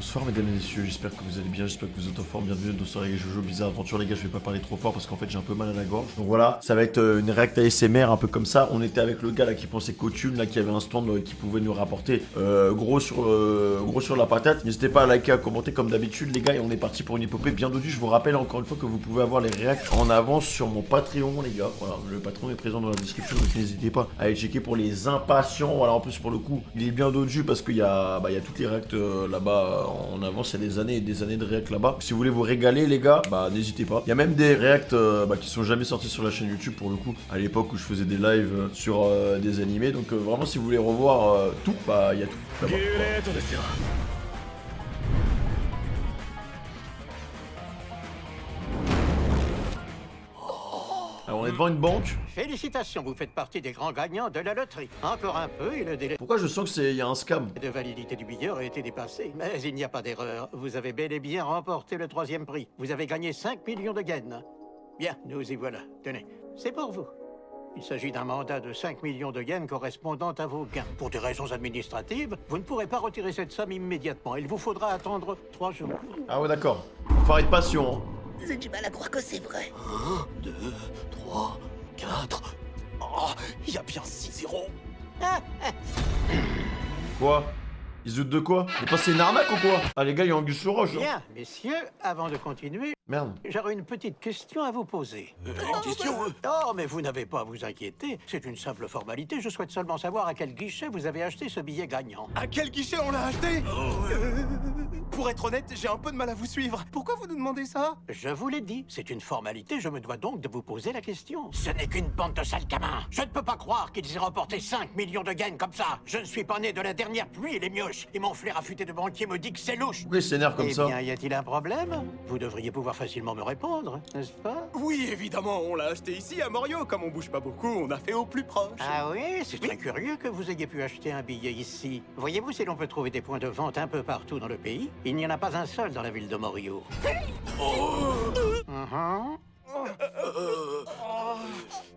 Bonsoir mesdames et messieurs, j'espère que vous allez bien, j'espère que vous êtes en forme, bienvenue dans Soirée Jojo Bizarre Aventure les gars, je vais pas parler trop fort parce qu'en fait j'ai un peu mal à la gorge. Donc voilà, ça va être une réact ASMR un peu comme ça, on était avec le gars là qui pensait qu'au Thune, là qui avait un stand qui pouvait nous rapporter gros sur la patate. N'hésitez pas à liker, à commenter comme d'habitude les gars et on est parti pour une épopée bien dodue. Je vous rappelle encore une fois que vous pouvez avoir les réacts en avance sur mon Patreon les gars, voilà, le patron est présent dans la description donc n'hésitez pas à aller checker pour les impatients. Voilà, en plus pour le coup il est bien dodu parce qu'il y a toutes les réacts là-bas en avance, il y a des années et des années de réacts là-bas. Si vous voulez vous régaler les gars, bah n'hésitez pas. Il y a même des réacts qui sont jamais sortis sur la chaîne YouTube pour le coup, à l'époque où je faisais des lives sur des animés. Donc vraiment si vous voulez revoir tout, bah il y a tout là-bas. Alors on est devant une banque. Félicitations, vous faites partie des grands gagnants de la loterie. Encore un peu et le délai Pourquoi je sens que il y a un scam? de validité du billet aurait été dépassé. Mais il n'y a pas d'erreur. Vous avez bel et bien remporté le 3e prix. Vous avez gagné 5 millions de yens. Bien, nous y voilà. Tenez, c'est pour vous. Il s'agit d'un mandat de 5 millions de yens correspondant à vos gains. Pour des raisons administratives, vous ne pourrez pas retirer cette somme immédiatement. Il vous faudra attendre 3 jours. Ah ouais d'accord. Faut être patient. Hein. J'ai du mal à croire que c'est vrai. 1, 2, 3, 4... Oh, il y a bien 6-0. Quoi? Ils se doutent de quoi? Mais pas c'est une arnaque ou quoi? Ah les gars, il y a Angus sur roche. Hein. Bien, messieurs, avant de continuer, Merde. j'aurais une petite question à vous poser. Une question Oh, mais vous n'avez pas à vous inquiéter. C'est une simple formalité. Je souhaite seulement savoir à quel guichet vous avez acheté ce billet gagnant. À quel guichet on l'a acheté Pour être honnête, j'ai un peu de mal à vous suivre. Pourquoi vous nous demandez ça? Je vous l'ai dit, c'est une formalité. Je me dois donc de vous poser la question. Ce n'est qu'une bande de sales gamins. Je ne peux pas croire qu'ils aient remporté 5 millions de yens comme ça. Je ne suis pas né de la dernière pluie, les mioches. Et mon flair affûté de banquier me dit que c'est louche. Pourquoi ils s'énervent comme Eh ça? bien, y a-t-il un problème? Vous devriez pouvoir facilement me répondre, n'est-ce pas? Oui, évidemment, on l'a acheté ici à Morio. Comme on bouge pas beaucoup, on a fait au plus proche. Ah oui, c'est très curieux que vous ayez pu acheter un billet ici. Voyez-vous, si l'on peut trouver des points de vente un peu partout dans le pays, il n'y en a pas un seul dans la ville de Morio. Mhm.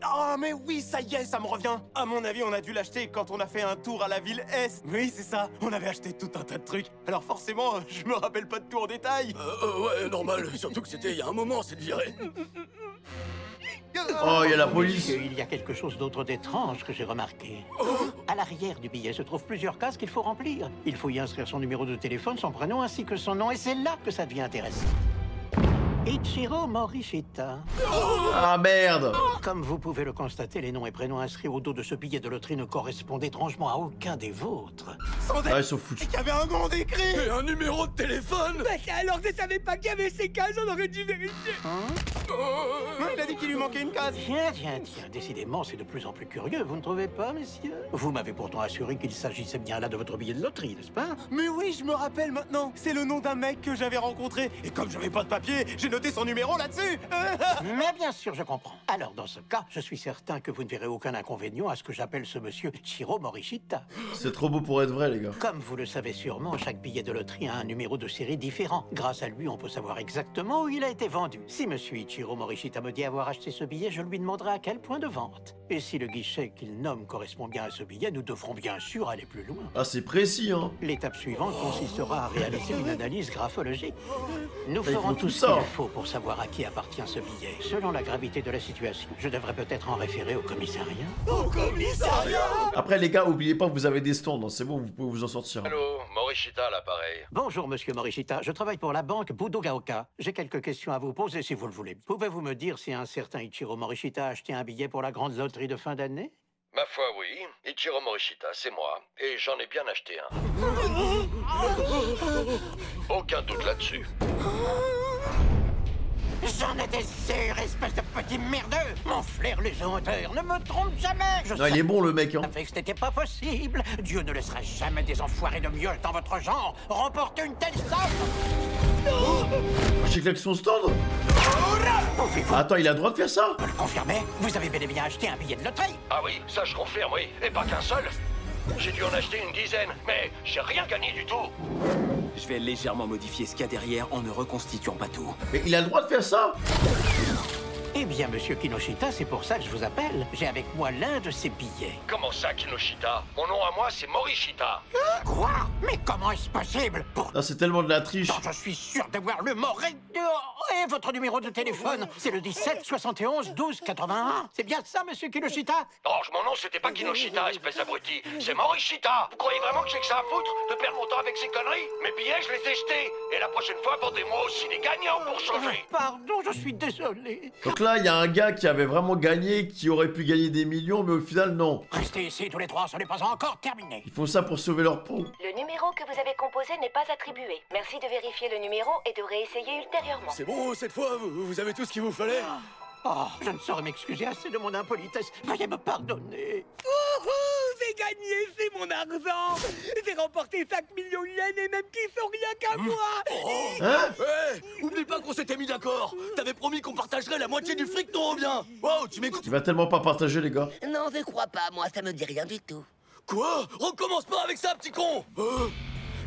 Ah, mais oui, ça y est, ça me revient. À mon avis, on a dû l'acheter quand on a fait un tour à la ville S. Oui, c'est ça. On avait acheté tout un tas de trucs. Alors forcément, je me rappelle pas de tout en détail. Ouais, normal. Surtout que c'était il y a un moment, cette virée. Oh, il y a la police. Monsieur, il y a quelque chose d'autre d'étrange que j'ai remarqué. À l'arrière du billet se trouvent plusieurs cases qu'il faut remplir. Il faut y inscrire son numéro de téléphone, son prénom ainsi que son nom, et c'est là que ça devient intéressant. Ichiro Morishita. Ah merde. Comme vous pouvez le constater, les noms et prénoms inscrits au dos de ce billet de loterie ne correspondent étrangement à aucun des vôtres. Ah ils sont foutus. Il y avait un nom écrit. Et un numéro de téléphone. Alors je savais pas qu'il y avait ces cases, on aurait dû vérifier. Il a dit qu'il lui manquait une case. Tiens, décidément, c'est de plus en plus curieux, vous ne trouvez pas, messieurs? Vous m'avez pourtant assuré qu'il s'agissait bien là de votre billet de loterie, n'est-ce pas? Mais oui, je me rappelle maintenant. C'est le nom d'un mec que j'avais rencontré. Et comme j'avais pas de papier, j'ai noté son numéro là-dessus. Mais bien sûr, je comprends. Alors, dans ce cas, je suis certain que vous ne verrez aucun inconvénient à ce que j'appelle ce monsieur Ichiro Morishita. C'est trop beau pour être vrai les gars. Comme vous le savez sûrement, chaque billet de loterie a un numéro de série différent. Grâce à lui, on peut savoir exactement où il a été vendu. Si monsieur Ichiro Morishita me dit avoir acheté ce billet, je lui demanderai à quel point de vente. Et si le guichet qu'il nomme correspond bien à ce billet, nous devrons bien sûr aller plus loin. Ah c'est précis hein. L'étape suivante consistera à réaliser une analyse graphologique. Nous Il ferons faut tout tout ce ça. qu'il faut pour savoir à qui appartient ce billet. Selon la gravité de la situation, je devrais peut-être en référer au commissariat. Après les gars, oubliez pas que vous avez des stands, hein. C'est bon, vous pouvez vous en sortir. Allô, Morishita à l'appareil. Bonjour, monsieur Morishita. Je travaille pour la banque Budogaoka. J'ai quelques questions à vous poser si vous le voulez. Pouvez-vous me dire si un certain Ichiro Morishita a acheté un billet pour la grande loterie de fin d'année? Ma foi, oui. Ichiro Morishita, c'est moi. Et j'en ai bien acheté un. Aucun doute là-dessus. J'en étais sûr, espèce de petit merdeux! Mon flair légendaire ne me trompe jamais! Je Non il est bon le mec hein. savais que ce n'était pas possible! Dieu ne laissera jamais des enfoirés de mioches dans votre genre remporter une telle somme! J'ai claqué son stand. Pouvez-vous Attends, il a le droit de faire ça? me le confirmer? Vous avez bel et bien acheté un billet de loterie! Ah oui, ça je confirme, oui. Et pas qu'un seul. J'ai dû en acheter une dizaine, mais j'ai rien gagné du tout. Je vais légèrement modifier ce qu'il y a derrière en ne reconstituant pas tout. Mais il a le droit de faire ça? Eh bien, monsieur Kinoshita, c'est pour ça que je vous appelle. J'ai avec moi l'un de ces billets. Comment ça, Kinoshita? Mon nom à moi, c'est Morishita. Quoi? Mais comment est-ce possible? Ah, c'est tellement de la triche. Pourtant, je suis sûr d'avoir le mot et votre numéro de téléphone, c'est le 17 71 12 81. C'est bien ça, monsieur Kinoshita? Non, mon nom, c'était pas Kinoshita, espèce d'abruti. C'est Morishita. Vous croyez vraiment que j'ai que ça à foutre de perdre mon temps avec ces conneries? Mes billets, je les ai jetés. Et la prochaine fois, vendez-moi aussi des gagnants pour changer. Pardon, je suis désolé. Donc là, il y a un gars qui avait vraiment gagné, qui aurait pu gagner des millions, mais au final, non. Restez ici tous les trois, ce n'est pas encore terminé. Ils font ça pour sauver leur peau. Le numéro que vous avez composé n'est pas attribué. Merci de vérifier le numéro et de réessayer ultérieurement. C'est bon, cette fois, vous avez tout ce qu'il vous fallait. Oh, je ne saurais m'excuser assez de mon impolitesse. Veuillez me pardonner. J'ai gagné, c'est mon argent. J'ai remporté 5 millions de yens et même qui sont rien qu'à moi. Hein? Hé, oublie pas qu'on s'était mis d'accord. T'avais promis qu'on partagerait la moitié du fric nous revient. Wow, tu m'écoutes? Il va tellement pas partager, les gars. Non, je crois pas, moi, ça me dit rien du tout. Quoi? Recommence pas avec ça, petit con.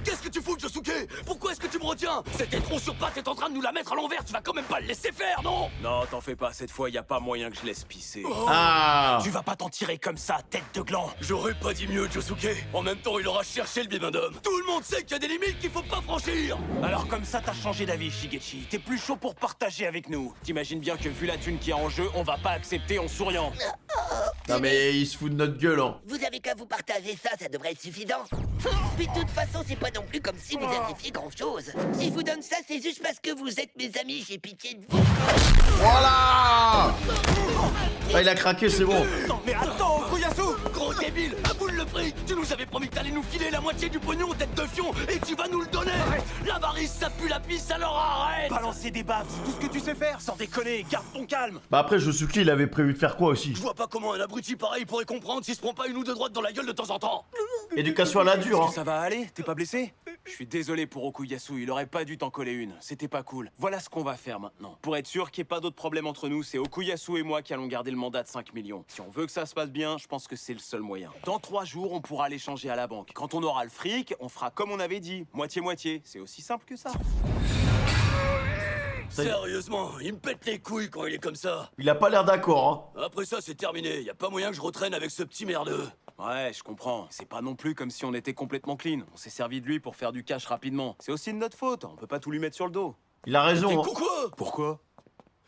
Qu'est-ce que tu fous, Josuke? Pourquoi est-ce que tu me retiens? Cet étron sur pattes est en train de nous la mettre à l'envers, tu vas quand même pas le laisser faire, non? Non, t'en fais pas, cette fois, y a pas moyen que je laisse pisser. Ah! Tu vas pas t'en tirer comme ça, tête de gland. J'aurais pas dit mieux, Josuke. En même temps, il aura cherché le bibin d'homme. Tout le monde sait qu'il y a des limites qu'il faut pas franchir. Alors comme ça, t'as changé d'avis, Shigechi. T'es plus chaud pour partager avec nous. T'imagines bien que vu la thune qui est en jeu, on va pas accepter en souriant. Non, mais il se fout de notre gueule, hein. Vous avez qu'à vous partager ça, ça devrait être suffisant. Puis de toute façon, c'est pas non plus comme si vous aviez fait grand-chose. Si je vous donne ça, c'est juste parce que vous êtes mes amis, j'ai pitié de vous. Voilà! Ah, il a craqué, c'est bon. Non mais attends, Okuyasu! Gros débile! Aboule le fric! Tu nous avais promis que t'allais nous filer la moitié du pognon, tête de fion, et tu vas nous le donner! L'avarice, ça pue la pisse, alors arrête! Balancer des baffes, c'est tout ce que tu sais faire, sans déconner, garde ton calme! Bah après, Josuke, il avait prévu de faire quoi aussi? Je vois pas comment un abruti pareil pourrait comprendre s'il se prend pas une ou deux droites dans la gueule de temps en temps! Éducation à la dure, hein. Ça va aller? T'es pas blessé? Je suis désolé pour Okuyasu, il aurait pas dû t'en coller une. C'était pas cool. Voilà ce qu'on va faire maintenant. Pour être sûr qu'il n'y ait pas d'autres problèmes entre nous, c'est Okuyasu et moi qui allons garder le mandat de 5 millions. Si on veut que ça se passe bien, je pense que c'est le seul moyen. Dans 3 jours, on pourra l'échanger à la banque. Quand on aura le fric, on fera comme on avait dit. Moitié-moitié. C'est aussi simple que ça. Sérieusement, il me pète les couilles quand il est comme ça. Il a pas l'air d'accord, hein. Après ça, c'est terminé. Y a pas moyen que je retraîne avec ce petit merdeux. Ouais, je comprends. C'est pas non plus comme si on était complètement clean. On s'est servi de lui pour faire du cash rapidement. C'est aussi de notre faute. On peut pas tout lui mettre sur le dos. Il a raison, hein. Pourquoi?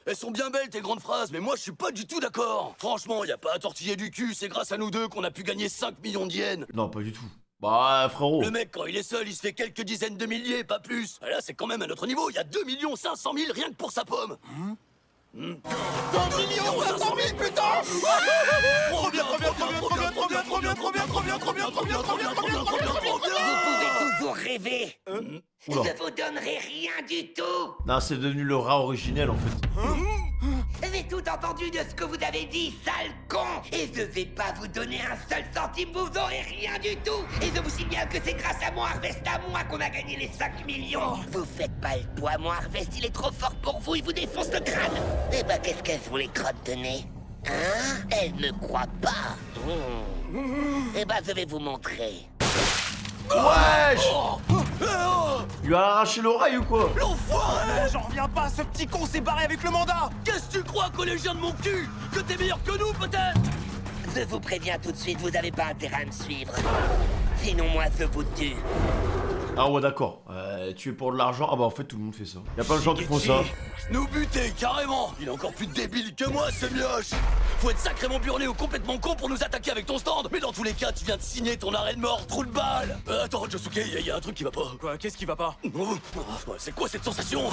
Elles sont bien belles tes grandes phrases, mais moi je suis pas du tout d'accord. Franchement, y a pas à tortiller du cul. C'est grâce à nous deux qu'on a pu gagner 5 millions de yens. Non, pas du tout. Bah, frérot. Le mec, quand il est seul, il se fait quelques dizaines de milliers, pas plus. Là, c'est quand même à notre niveau. Il y a 2 500 000 rien que pour sa pomme. 2 500 000, putain! Trop bien, trop bien, trop bien, trop bien, trop bien, trop bien, trop bien, trop bien, trop bien, trop bien, trop bien, trop bien, trop bien, trop bien. Vous pouvez toujours rêver. Je Oula. vous donnerai rien du tout. Non, c'est devenu le rat originel, en fait. J'ai tout entendu de ce que vous avez dit, sale con. Et je vais pas vous donner un seul centime, vous aurez rien du tout. Et je vous signale que c'est grâce à mon Harvest à moi qu'on a gagné les 5 millions. Vous faites pas le poids, mon Harvest, il est trop fort pour vous, il vous défonce le crâne. Eh ben, qu'est-ce qu'elles ont les crottes de nez? Hein? Elles ne croient pas. Eh ben, je vais vous montrer. Wesh! Il lui a arraché l'oreille ou quoi? L'enfoiré! J'en reviens pas, ce petit con s'est barré avec le mandat! Qu'est-ce que tu crois, collégien de mon cul? Que t'es meilleur que nous, peut-être? Je vous préviens tout de suite, vous avez pas intérêt à me suivre. Sinon, moi, je vous tue. Ah ouais, d'accord. Tu es pour de l'argent? Ah bah en fait, tout le monde fait ça. Y a plein de gens qui font ça. Nous buter, carrément! Il est encore plus débile que moi, ce mioche! Faut être sacrément burné ou complètement con pour nous attaquer avec ton stand! Mais dans tous les cas, tu viens de signer ton arrêt de mort, trou de balle! Attends, Josuke, y a un truc qui va pas. Quoi? Qu'est-ce qui va pas? C'est quoi cette sensation?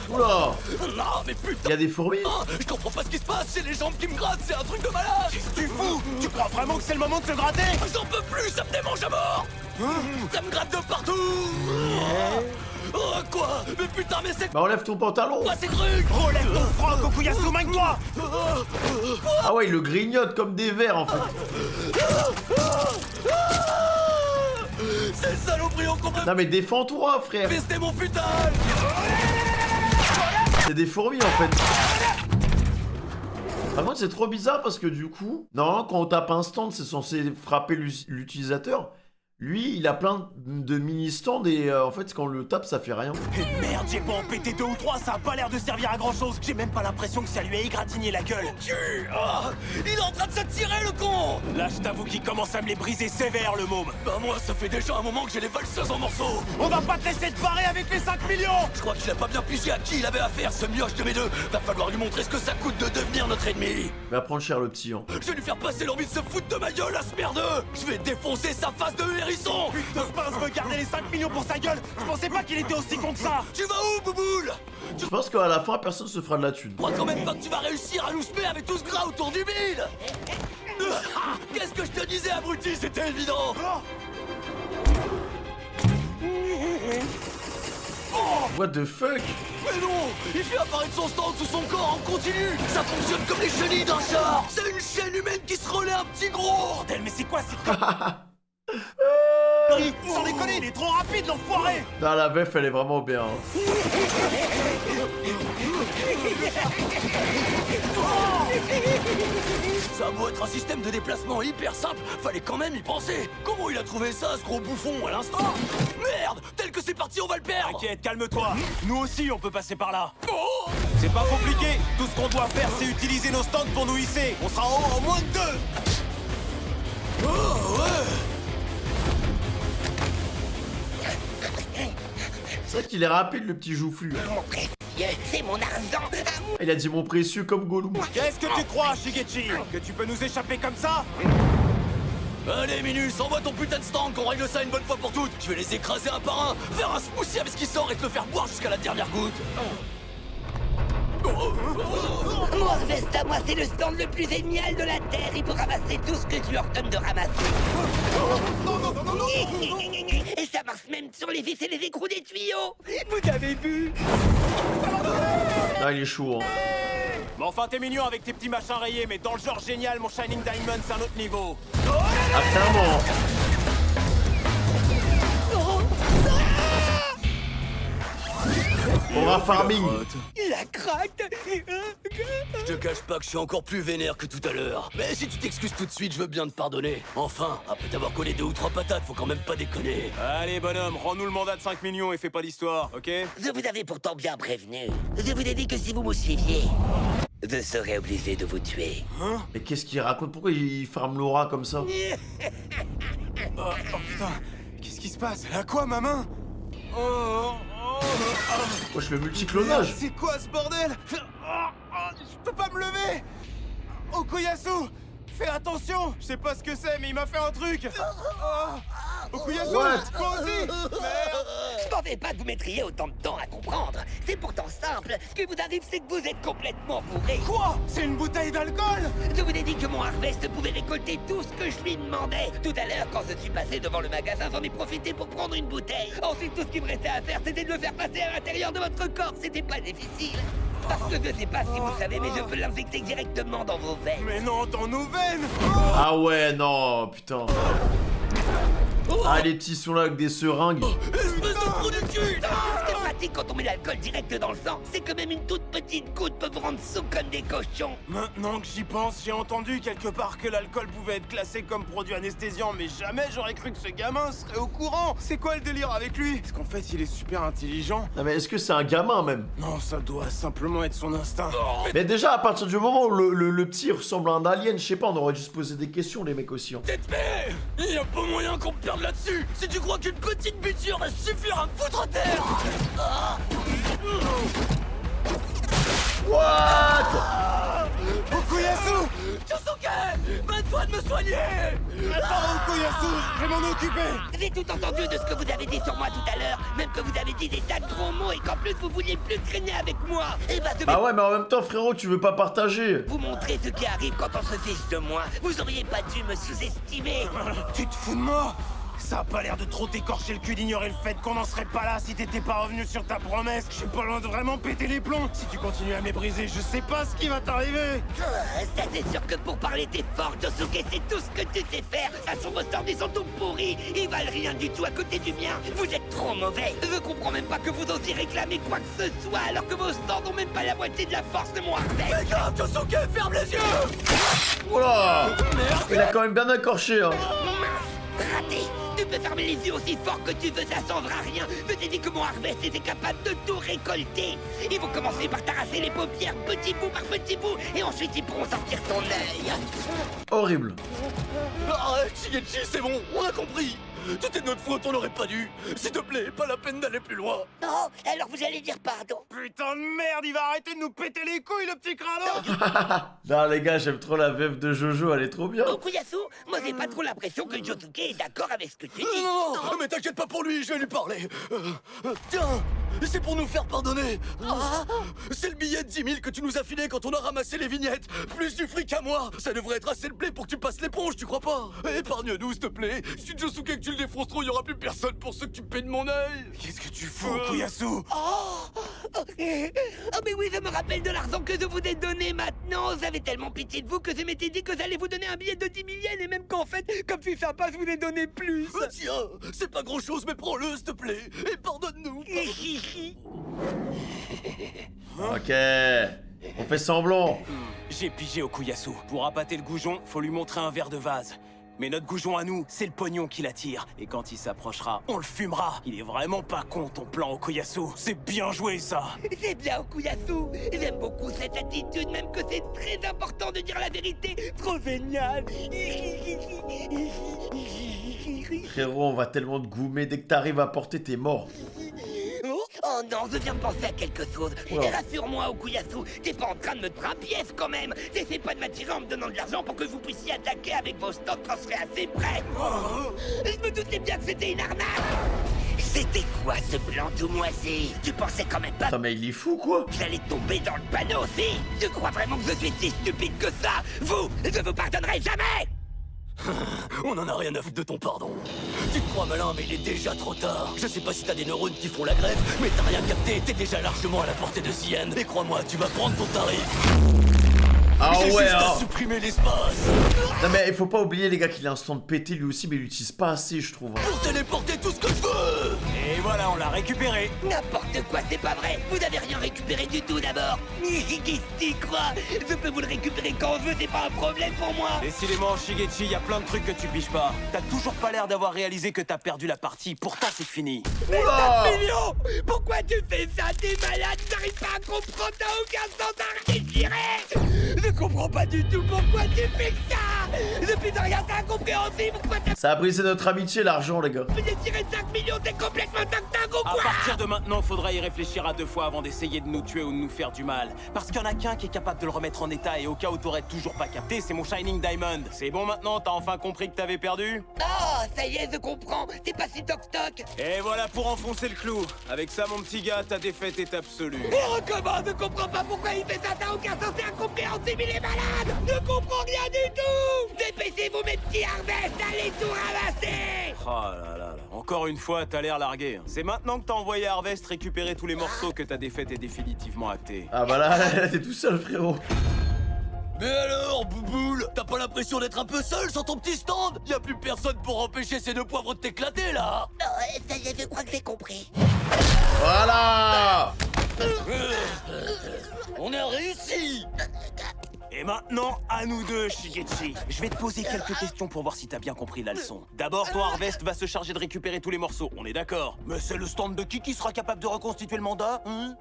Oula! Non, mais putain! Y a des fourmis? Je comprends pas ce qui se passe, c'est les jambes qui me grattent, c'est un truc de malade! Qu'est-ce que tu fous? Tu crois vraiment que c'est le moment de se gratter? J'en peux plus, ça me démange à mort! Ça me gratte de partout! Oh quoi? Mais putain, mais c'est Bah enlève ton pantalon! quoi ces trucs? Relève ton froc, Okuyasu, magne-toi! Ah ouais, il le grignote comme des vers en fait. C'est saloperie, on comprend Non mais défends-toi frère! pester mon putain! C'est des fourmis en fait. Par contre c'est trop bizarre parce que du coup, normalement quand on tape un stand c'est censé frapper l'utilisateur. Lui, il a plein de mini-stands et en fait, quand on le tape, ça fait rien. Et merde, j'ai pas en pété 2 ou 3, ça a pas l'air de servir à grand chose. J'ai même pas l'impression que ça lui a égratigné la gueule. Il est en train de se tirer, le con. Là, je t'avoue qu'il commence à me les briser sévère, le môme. Bah moi, ça fait déjà un moment que j'ai les valseuses en morceaux. On va pas te laisser te barrer avec les 5 millions. Je crois qu'il a pas bien pigé à qui il avait affaire, ce mioche de mes deux. Va falloir lui montrer ce que ça coûte de devenir notre ennemi. Il va prendre cher le petit, hein. Je vais lui faire passer l'envie de se foutre de ma gueule, à ce merdeux. Je vais défoncer sa face de hérisson. Putain de pince veut garder les 5 millions pour sa gueule. Je pensais pas qu'il était aussi con que ça. Tu vas où, Bouboule? Je pense qu'à la fin, personne se fera de la thune. Je crois quand même pas que tu vas réussir à nous semer avec tout ce gras autour du bide. Qu'est-ce que je te disais, abruti? C'était évident. What the fuck? Mais non! Il fait apparaître son stand sous son corps en continu! Ça fonctionne comme les chenilles d'un char! C'est une chaîne humaine qui se relaie un petit gros! Bordel, mais c'est quoi ces Sans déconner, il est trop rapide, l'enfoiré. Non, la meuf, elle est vraiment bien. Hein. Ça a beau être un système de déplacement hyper simple, fallait quand même y penser! Comment il a trouvé ça, ce gros bouffon, à l'instant? Merde! Tel que c'est parti, on va le perdre! T'inquiète, calme-toi. Nous aussi, on peut passer par là. Oh! C'est pas compliqué. Tout ce qu'on doit faire, c'est utiliser nos stands pour nous hisser. On sera en haut en moins de 2. Oh, ouais! C'est vrai qu'il est rapide, le petit joufflu. Mon précieux, c'est mon argent. Il a dit mon précieux comme Gollum. Qu'est-ce que tu crois, Shigechi? Que tu peux nous échapper comme ça? Allez, Minus, envoie ton putain de stand qu'on règle ça une bonne fois pour toutes! Je vais les écraser un par un, faire un smoothie avec ce qui sort et te le faire boire jusqu'à la dernière goutte! Mon Harvest à moi, c'est le stand le plus génial de la Terre. Il peut ramasser tout ce que tu leur donnes de ramasser. Et ça marche même sur les vis et les écrous des tuyaux. Vous avez vu? Ah, il est chaud, hein. Mais enfin, t'es mignon avec tes petits machins rayés, mais dans le genre génial, mon Shining Diamond, c'est un autre niveau. Ah, clairement. Aura farming. La crotte. Je te cache pas que je suis encore plus vénère que tout à l'heure. Mais si tu t'excuses tout de suite, je veux bien te pardonner. Enfin, après t'avoir collé 2 ou 3 patates, faut quand même pas déconner. Allez, bonhomme, rends-nous le mandat de 5 millions et fais pas d'histoire, ok? Je vous avais pourtant bien prévenu. Je vous ai dit que si vous me suiviez, je serais obligé de vous tuer. Mais qu'est-ce qu'il raconte? Pourquoi il farme Laura comme ça? Oh putain, qu'est-ce qui se passe? Elle a quoi, ma main? Wesh, le multiclonage. C'est quoi ce bordel? Je peux pas me lever! Okuyasu! Fais attention! Je sais pas ce que c'est, mais il m'a fait un truc! Okuyasu! What? Toi aussi! Merde! Je pensais pas que vous mettriez autant de temps à comprendre. C'est pourtant simple. Ce qui vous arrive, c'est que vous êtes complètement bourré. Quoi? C'est une bouteille d'alcool? Je vous ai dit que mon Harvest pouvait récolter tout ce que je lui demandais. Tout à l'heure, quand je suis passé devant le magasin, j'en ai profité pour prendre une bouteille. Ensuite, tout ce qui me restait à faire, c'était de le faire passer à l'intérieur de votre corps. C'était pas difficile. Parce que je sais pas si vous savez, mais je peux l'injecter directement dans vos veines. Mais non, dans nos veines! Ah ouais, non, putain. Ah, les petits sont là avec des seringues. Espèce de trou du cul! Ce qui est pratique quand on met l'alcool direct dans le sang, c'est que même une toute petite goutte peut vous rendre sous comme des cochons. Maintenant que j'y pense, j'ai entendu quelque part que l'alcool pouvait être classé comme produit anesthésiant, mais jamais j'aurais cru que ce gamin serait au courant. C'est quoi le délire avec lui? Est-ce qu'en fait il est super intelligent? Non, mais est-ce que c'est un gamin même? Non, ça doit simplement être son instinct. Mais déjà, à partir du moment où le petit ressemble à un alien, je sais pas, on aurait dû se poser des questions, les mecs aussi. Hein. T'espères! Y a pas moyen qu'on me perde là-dessus! Si tu crois qu'une petite buture va suffire à me foutre à terre! What? Okuyasu! Josuke! Mets-toi de me soigner! Attends, Okuyasu, je vais m'en occuper! J'ai tout entendu de ce que vous avez dit sur moi tout à l'heure. Même que vous avez dit des tas de gros mots et qu'en plus vous vouliez plus traîner avec moi. Et bah, je vais Ah ouais, mais en même temps, frérot, tu veux pas partager? vous montrer ce qui arrive quand on se fiche de moi. Vous auriez pas dû me sous-estimer. Tu te fous de moi? Ça a pas l'air de trop t'écorcher le cul d'ignorer le fait qu'on n'en serait pas là si t'étais pas revenu sur ta promesse. Je suis pas loin de vraiment péter les plombs. Si tu continues à me briser, je sais pas ce qui va t'arriver. Ça c'est sûr que pour parler t'es fort, Josuke, c'est tout ce que tu sais faire. À son ressort, ils sont tout pourris. Ils valent rien du tout à côté du mien. Vous êtes trop mauvais. Je comprends même pas que vous osiez réclamer quoi que ce soit alors que vos stands n'ont même pas la moitié de la force de mon Harvest. Fais gaffe, Josuke, ferme les yeux! Voilà. Il a quand même bien accorché, hein. Mince, raté. Tu peux fermer les yeux aussi fort que tu veux, ça changera rien. Je t'ai dit que mon Harvest était capable de tout récolter. Ils vont commencer par t'arracher les paupières petit bout par petit bout, et ensuite ils pourront sortir ton œil. Horrible. Arrête, Shigechi, c'est bon, on a compris. Tout est de notre faute, on n'aurait pas dû. S'il te plaît, pas la peine d'aller plus loin. Non, alors vous allez dire pardon. Putain de merde, il va arrêter de nous péter les couilles, le petit crâneau. Non les gars, j'aime trop la veuve de Jojo, elle est trop bien. Okuyasu, moi j'ai pas trop l'impression que Josuke est d'accord avec ce que tu dis. Non, mais t'inquiète pas pour lui, je vais lui parler. Tiens, c'est pour nous faire pardonner. C'est le billet de 10 000 que tu nous as filé quand on a ramassé les vignettes. Plus du fric à moi. Ça devrait être assez de blé pour que tu passes l'éponge, tu crois pas? Épargne-nous, s'il te plaît. Si Josuke que tu le défonces trop, il y aura plus personne pour s'occuper de mon œil. Qu'est-ce que tu fous, Okuyasu? Oh mais oui, je me rappelle de l'argent que je vous ai donné maintenant. J'avais tellement pitié de vous que je m'étais dit que j'allais vous donner un billet de 10 000 yens, et même qu'en fait, comme c'est sympa, je vous ai donné plus. Tiens, c'est pas grand-chose, mais prends-le, s'il te plaît. Et pardonne-nous. Ok, on fait semblant. J'ai pigé Okuyasu. Pour appâter le goujon, faut lui montrer un verre de vase. Mais notre goujon à nous, c'est le pognon qui l'attire. Et quand il s'approchera, on le fumera. Il est vraiment pas con ton plan, Okuyasu. C'est bien joué, ça. C'est bien, Okuyasu. J'aime beaucoup cette attitude, même que c'est très important de dire la vérité. Trop génial. Frérot, on va tellement te goumer, dès que t'arrives à porter, t'es mort. Oh non, je viens de penser à quelque chose. Oula. Et rassure-moi, Okuyasu, t'es pas en train de me trapièce quand même. T'essaies pas de m'attirer en me donnant de l'argent pour que vous puissiez attaquer avec vos stocks quand je serai assez près. Je me doutais bien que c'était une arnaque. C'était quoi ce blanc tout moisi? Tu pensais quand même pas Putain, mais il est fou, quoi. que j'allais tomber dans le panneau aussi? Tu crois vraiment que je suis si stupide que ça? Vous, je vous pardonnerai jamais. On en a rien à foutre de ton pardon. Tu te crois malin, mais il est déjà trop tard. Je sais pas si t'as des neurones qui font la grève, mais t'as rien capté, t'es déjà largement à la portée de Cyan. Et crois-moi, tu vas prendre ton tarif. Ah J'ai ouais, juste à hein. supprimer l'espace Non mais il faut pas oublier les gars qu'il a un stand pété lui aussi, mais il l'utilise pas assez, je trouve. pour téléporter tout ce que je veux. Et voilà, on l'a récupéré. N'importe quoi, c'est pas vrai. Vous avez rien récupéré du tout d'abord. Qu'est-ce que tu crois? Je peux vous le récupérer quand je veux, c'est pas un problème pour moi. Décidément, Shigechi, y a plein de trucs que tu piges pas. T'as toujours pas l'air d'avoir réalisé que t'as perdu la partie. Pourtant, c'est fini. Oula. Million! Pourquoi tu fais ça? T'es malade, j'arrive pas à comprendre, t'as aucun sens à retirer! Je comprends pas du tout pourquoi tu fais ça! Depuis de rien, c'est incompréhensible! Pourquoi t'as Ça a brisé notre amitié, l'argent, les gars. pu tirer 5 millions? T'es complètement dingue ou À quoi? partir de maintenant, faudra y réfléchir à deux fois avant d'essayer de nous tuer ou de nous faire du mal. Parce qu'il y en a qu'un qui est capable de le remettre en état, et au cas où t'aurais toujours pas capté, c'est mon Shining Diamond. C'est bon maintenant, t'as enfin compris que t'avais perdu? Oh, ça y est, je comprends! T'es pas si toc-toc! Et voilà pour enfoncer le clou. Avec ça, mon petit gars, ta défaite est absolue. Et recommence, je comprends pas pourquoi il fait ça, t'as aucun sens, c'est incompréhensible, il est malade! Je comprends rien du tout! Dépêchez-vous, mes petits Harvest, allez tout ramasser! Oh là là là. Encore une fois, t'as l'air largué. C'est maintenant que t'as envoyé Harvest récupérer tous les morceaux que ta défaite est définitivement actée. Ah bah là, t'es tout seul, frérot. Mais alors, Bouboule, t'as pas l'impression d'être un peu seul sans ton petit stand? Y a plus personne pour empêcher ces deux poivres de t'éclater, là. Non, ça y est, je crois que j'ai compris. Voilà. On a réussi. Et maintenant, à nous deux, Shigechi. Je vais te poser quelques questions pour voir si t'as bien compris la leçon. D'abord, ton Harvest va se charger de récupérer tous les morceaux, on est d'accord? Mais c'est le stand de qui sera capable de reconstituer le mandat, hein?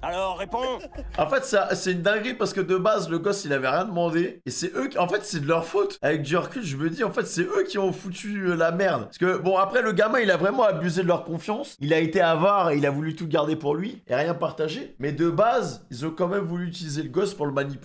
Alors, réponds. En fait, c'est une dinguerie parce que de base, le gosse, il avait rien demandé. Et c'est eux qui... En fait, c'est de leur faute. Avec du recul, je me dis, en fait, c'est eux qui ont foutu la merde. Parce que, bon, après, le gamin, il a vraiment abusé de leur confiance. Il a été avare et il a voulu tout garder pour lui et rien partager. Mais de base, ils ont quand même voulu utiliser le gosse pour le manipuler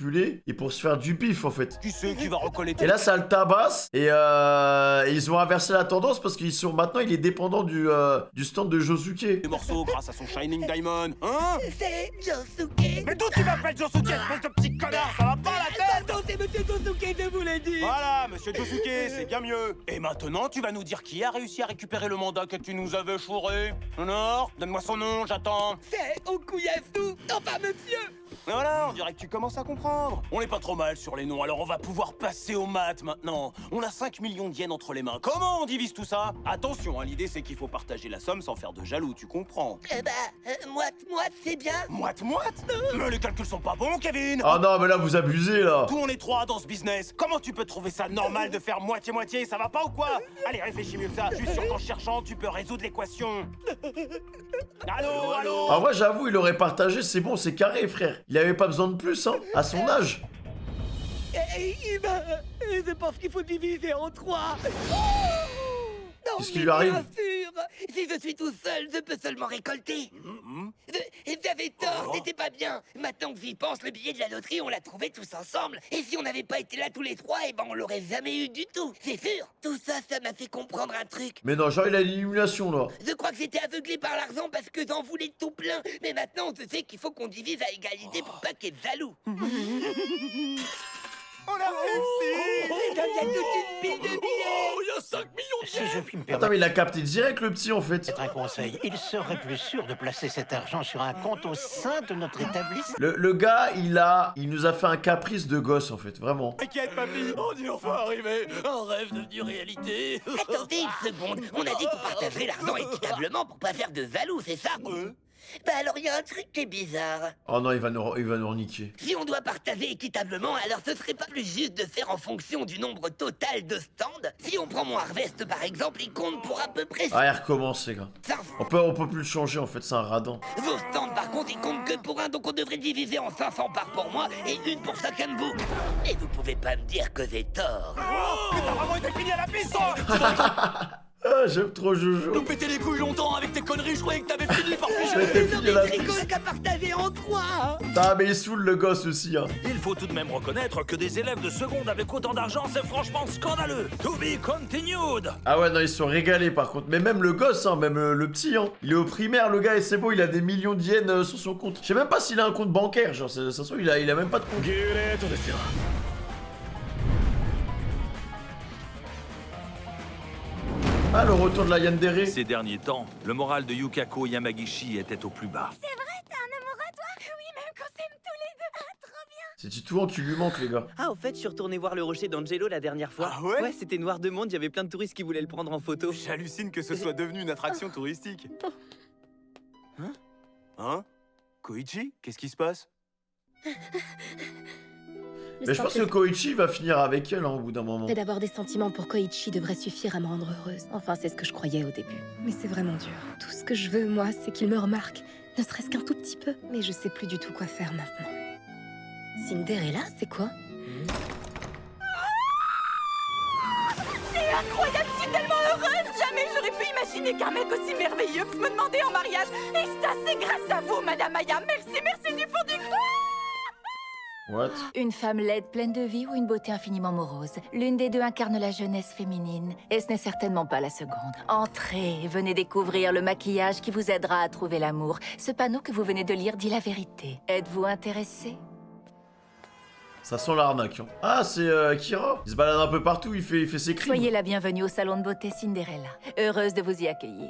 et pour se faire du bif, en fait. Qui c'est qui va recoller tout? Et là, ça le tabasse. Et ils ont inversé la tendance parce qu'ils sont... Maintenant, il est dépendant du stand de Josuke. les morceaux grâce à son Shining Diamond, hein? C'est Josuke! Mais d'où tu m'appelles Josuke, espèce de petit connard? Ça va pas la tête? Pardon, c'est Monsieur Josuke, je vous l'ai dit! Voilà, monsieur Josuke, c'est bien mieux. Et maintenant, tu vas nous dire qui a réussi à récupérer le mandat que tu nous avais fourré? Honor, donne-moi son nom, j'attends. C'est Okuyasu! Enfin, monsieur! Voilà, on dirait que tu commences à comprendre. On est pas trop mal sur les noms, alors on va pouvoir passer aux maths maintenant. On a 5 millions de yens entre les mains. Comment on divise tout ça? Attention, hein, l'idée c'est qu'il faut partager la somme sans faire de jaloux, tu comprends? Moite, c'est bien! Moite? Mais les calculs sont pas bons, Kevin! Oh non, mais là, vous abusez, là. Surtout, on est trois dans ce business. Comment tu peux trouver ça normal de faire moitié-moitié? Ça va pas ou quoi? Allez, réfléchis mieux que ça. Juste sur qu'en cherchant, tu peux résoudre l'équation. Allô, allô? En vrai, j'avoue, il aurait partagé, c'est bon, c'est carré, frère. Il avait pas besoin de plus, hein, à son âge. C'est parce qu'il faut diviser en 3. Qu'est-ce qui lui arrive? Bien sûr. Si je suis tout seul, je peux seulement récolter. J'avais tort, c'était pas bien. Maintenant que j'y pense, le billet de la loterie, on l'a trouvé tous ensemble. Et si on n'avait pas été là tous les trois, eh ben on l'aurait jamais eu du tout. C'est sûr. Tout ça, ça m'a fait comprendre un truc. Mais non, genre, il a l'illumination, là. Je crois que j'étais aveuglé par l'argent parce que j'en voulais tout plein. Mais maintenant, je sais qu'il faut qu'on divise à égalité pour pas qu'il y ait de jaloux. On a réussi! Il y a toute une pile de billets. Oh, il y a 5 millions de Si je puis me Attends, permettre mais il a capté direct, le petit, en fait. un conseil, il serait plus sûr de placer cet argent sur un compte au sein de notre établissement. Le gars, il nous a fait un caprice de gosse, en fait, vraiment. T'inquiète, papy. On y est enfin arrivé. Un rêve devenu réalité. Attendez une seconde. On a dit qu'on partagerait l'argent équitablement pour pas faire de jaloux, c'est ça? Bah alors il y a un truc qui est bizarre. Oh non, il va nous niquer. Si on doit partager équitablement, alors ce serait pas plus juste de faire en fonction du nombre total de stands? Si on prend mon Harvest par exemple, il compte pour à peu près Ah, il recommence, les gars. 500. On peut plus le changer, en fait, c'est un radin. Vos stands par contre, ils comptent que pour un, donc on devrait diviser en 500 parts pour moi et une pour chacun de vous. Et vous pouvez pas me dire que j'ai tort. T'as vraiment été fini à la piste? Ah, j'aime trop Jojo. Nous péter les couilles longtemps avec tes conneries, je croyais que t'avais fini par Je ficher. m'étais Non fini mais la c'est piste. qu'à partager en 3. Ah, mais il saoule le gosse aussi, hein. Il faut tout de même reconnaître que des élèves de seconde avec autant d'argent, c'est franchement scandaleux. To be continued. Ah ouais, non, ils sont régalés, par contre. Mais même le gosse, hein, même le petit, hein. Il est au primaire, le gars, et c'est beau, il a des millions de yens sur son compte. Je sais même pas s'il a un compte bancaire, genre, ça se trouve, il a même pas de compte. Ah, le retour de la yandere. Ces derniers temps, le moral de Yukako Yamagishi était au plus bas. C'est Titouan qui lui manque, les gars. Ah, au fait, je suis retourné voir le rocher d'Angelo la dernière fois. Ah ouais? Ouais, c'était noir de monde, il y avait plein de touristes qui voulaient le prendre en photo. J'hallucine que ce soit devenu une attraction touristique. Hein? Hein? Koichi? Qu'est-ce qui se passe? Mais je pense que Koichi va finir avec elle, hein, au bout d'un moment. Le fait d'avoir des sentiments pour Koichi devrait suffire à me rendre heureuse. Enfin, c'est ce que je croyais au début. Mais c'est vraiment dur. Tout ce que je veux, moi, c'est qu'il me remarque. Ne serait-ce qu'un tout petit peu. Mais je sais plus du tout quoi faire maintenant. Cinderella, c'est quoi? C'est incroyable, je suis tellement heureuse! Jamais j'aurais pu imaginer qu'un mec aussi merveilleux puisse me demander en mariage. Et ça, c'est grâce à vous, Madame Aya. Merci, merci du fond du cœur! What? Une femme laide, pleine de vie ou une beauté infiniment morose. L'une des deux incarne la jeunesse féminine. Et ce n'est certainement pas la seconde. Entrez, venez découvrir le maquillage qui vous aidera à trouver l'amour. Ce panneau que vous venez de lire dit la vérité. Êtes-vous intéressé? Ça sent l'arnaque, hein. Ah, c'est Kira. Il se balade un peu partout, il fait ses crimes. Soyez la bienvenue au salon de beauté Cinderella. Heureuse de vous y accueillir.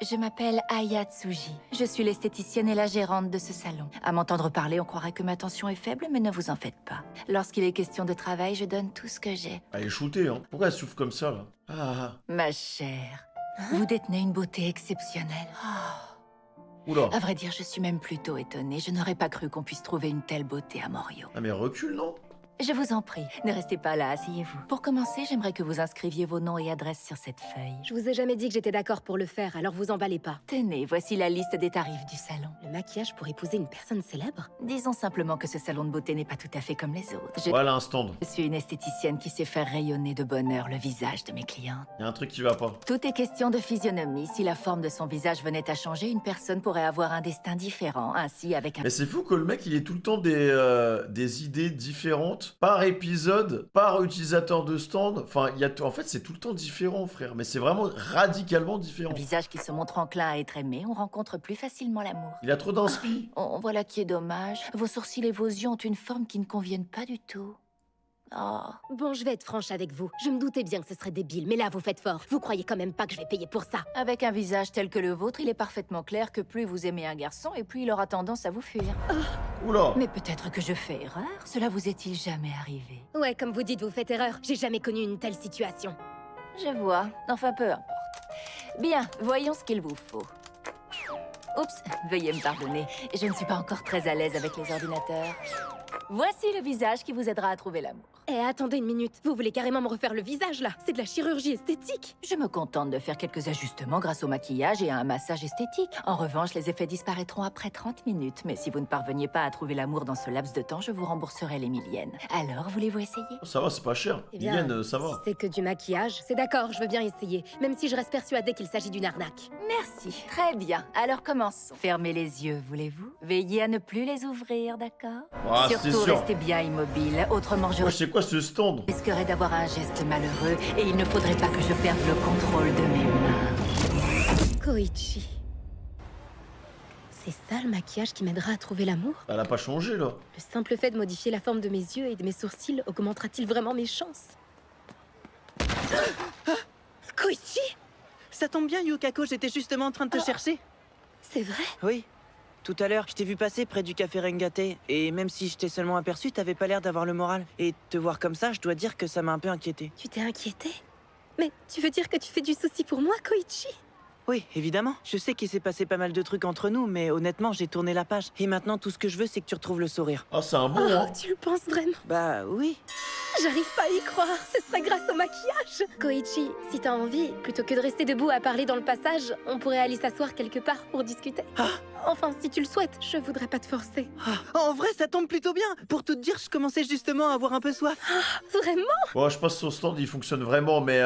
Je m'appelle Aya Tsuji. Je suis l'esthéticienne et la gérante de ce salon. À m'entendre parler, on croirait que ma tension est faible, mais ne vous en faites pas. Lorsqu'il est question de travail, je donne tout ce que j'ai. Ah, il est shooté, hein. Pourquoi elle souffle comme ça, là? Ah, Ma chère, vous détenez une beauté exceptionnelle. oula. À vrai dire, je suis même plutôt étonnée. Je n'aurais pas cru qu'on puisse trouver une telle beauté à Morio. Ah, mais recule, non? Je vous en prie, ne restez pas là, asseyez-vous. Pour commencer, j'aimerais que vous inscriviez vos noms et adresses sur cette feuille. Je vous ai jamais dit que j'étais d'accord pour le faire, alors vous emballez pas. Tenez, voici la liste des tarifs du salon. Le maquillage pour épouser une personne célèbre? Disons simplement que ce salon de beauté n'est pas tout à fait comme les autres. Je Voilà un stand. suis une esthéticienne qui sait faire rayonner de bonheur le visage de mes clientes. Il y a un truc qui va pas. Tout est question de physionomie. Si la forme de son visage venait à changer, une personne pourrait avoir un destin différent. Ainsi, avec un... Mais c'est fou que le mec, il ait tout le temps des idées différentes par épisode, par utilisateur de stand. Enfin, en fait, c'est tout le temps différent, frère. Mais c'est vraiment radicalement différent. visage qui se montre enclin à être aimé, on rencontre plus facilement l'amour. Il a trop d'inspi. Oh, voilà qui est dommage. Vos sourcils et vos yeux ont une forme qui ne conviennent pas du tout. Oh. Bon, je vais être franche avec vous. Je me doutais bien que ce serait débile, mais là, vous faites fort. Vous croyez quand même pas que je vais payer pour ça? Avec un visage tel que le vôtre, il est parfaitement clair que plus vous aimez un garçon, et plus il aura tendance à vous fuir. Oula. Mais peut-être que je fais erreur. Cela vous est-il jamais arrivé? Ouais, comme vous dites, vous faites erreur. J'ai jamais connu une telle situation. Je vois. Enfin, peu importe. Bien, voyons ce qu'il vous faut. Oups, veuillez me pardonner. Je ne suis pas encore très à l'aise avec les ordinateurs. Voici le visage qui vous aidera à trouver l'amour. Eh, attendez une minute. Vous voulez carrément me refaire le visage, là? C'est de la chirurgie esthétique. Je me contente de faire quelques ajustements grâce au maquillage et à un massage esthétique. En revanche, les effets disparaîtront après 30 minutes. Mais si vous ne parveniez pas à trouver l'amour dans ce laps de temps, je vous rembourserai les 1000 yens. Alors, voulez-vous essayer? Ça va, c'est pas cher. Eh bien, Mylène, ça si va. c'est que du maquillage, c'est d'accord, je veux bien essayer. Même si je reste persuadée qu'il s'agit d'une arnaque. Merci. Très bien. Alors commençons. Fermez les yeux, voulez-vous? Veillez à ne plus les ouvrir, d'accord? Ah, c'est Surtout, sûr. restez bien immobile. Autrement, je Ouais, c'est quoi ce stand? risquerais d'avoir un geste malheureux et il ne faudrait pas que je perde le contrôle de mes mains. Koichi. C'est ça le maquillage qui m'aidera à trouver l'amour? Elle a pas changé, là. Le simple fait de modifier la forme de mes yeux et de mes sourcils augmentera-t-il vraiment mes chances? Koichi? Ça tombe bien, Yukako, j'étais justement en train de te chercher. C'est vrai? Oui. Tout à l'heure, je t'ai vu passer près du café Rengate, et même si je t'ai seulement aperçu, t'avais pas l'air d'avoir le moral. Et te voir comme ça, je dois dire que ça m'a un peu inquiété. Tu t'es inquiété? Mais tu veux dire que tu fais du souci pour moi, Koichi? Oui, évidemment. Je sais qu'il s'est passé pas mal de trucs entre nous, mais honnêtement, j'ai tourné la page. Et maintenant, tout ce que je veux, c'est que tu retrouves le sourire. Ah, c'est un bon, Oh, hein. tu le penses vraiment? Bah oui. J'arrive pas à y croire, ce serait grâce au maquillage. Koichi, si t'as envie, plutôt que de rester debout à parler dans le passage, on pourrait aller s'asseoir quelque part pour discuter. Enfin, si tu le souhaites, je voudrais pas te forcer. En vrai, ça tombe plutôt bien. Pour tout te dire, je commençais justement à avoir un peu soif. Vraiment? Bon, je pense que son stand, il fonctionne vraiment, mais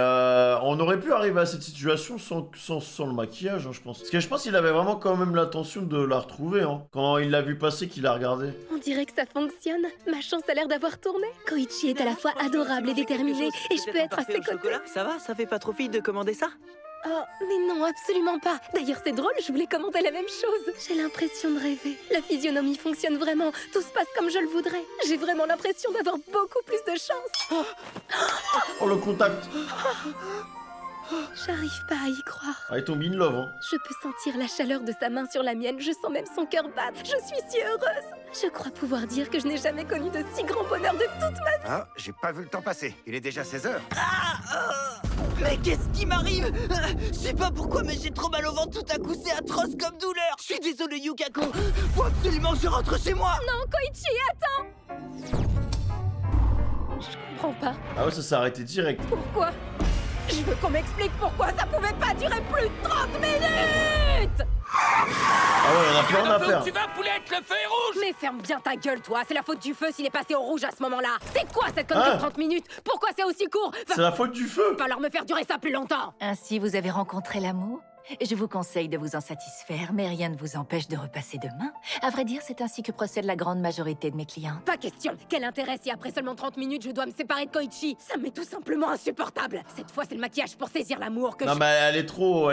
on aurait pu arriver à cette situation sans le maquillage, hein, je pense. Parce que je pense qu'il avait vraiment quand même l'intention de la retrouver, hein. Quand il l'a vu passer, qu'il l'a regardé. On dirait que ça fonctionne. Ma chance a l'air d'avoir tourné. Koichi est à la fois adorable et déterminé, et je peux être à ses côtés. Ça va, ça fait pas trop fille de commander ça? Oh, mais non, absolument pas. D'ailleurs, c'est drôle, je voulais commander la même chose. J'ai l'impression de rêver. La physionomie fonctionne vraiment. Tout se passe comme je le voudrais. J'ai vraiment l'impression d'avoir beaucoup plus de chance. Oh, le contact. J'arrive pas à y croire. Ah, il tombe in love, hein. Je peux sentir la chaleur de sa main sur la mienne. Je sens même son cœur battre. Je suis si heureuse. Je crois pouvoir dire que je n'ai jamais connu de si grand bonheur de toute ma vie. Ah, j'ai pas vu le temps passer. Il est déjà 16h. Mais qu'est-ce qui m'arrive? Je sais pas pourquoi, mais j'ai trop mal au ventre tout à coup, c'est atroce comme douleur. Je suis désolé, Yukako. Faut absolument que je rentre chez moi. Non, Koichi, attends. Je comprends pas. Ah ouais, ça s'est arrêté direct. Pourquoi? Je veux qu'on m'explique pourquoi ça pouvait pas durer plus de 30 minutes. Ah ouais, on a plus rien à faire. Tu vas, poulette, le feu est rouge! Mais ferme bien ta gueule, toi. C'est la faute du feu s'il est passé au rouge à ce moment-là. C'est quoi cette connerie de 30 minutes? Pourquoi c'est aussi court? C'est la faute du feu. Va falloir me faire durer ça plus longtemps. Ainsi, vous avez rencontré l'amour? Je vous conseille de vous en satisfaire, mais rien ne vous empêche de repasser demain. À vrai dire, c'est ainsi que procède la grande majorité de mes clientes. Pas question. Quel intérêt si après seulement 30 minutes je dois me séparer de Koichi? Ça m'est tout simplement insupportable. Cette fois, c'est le maquillage pour saisir l'amour que Non, je... mais elle est trop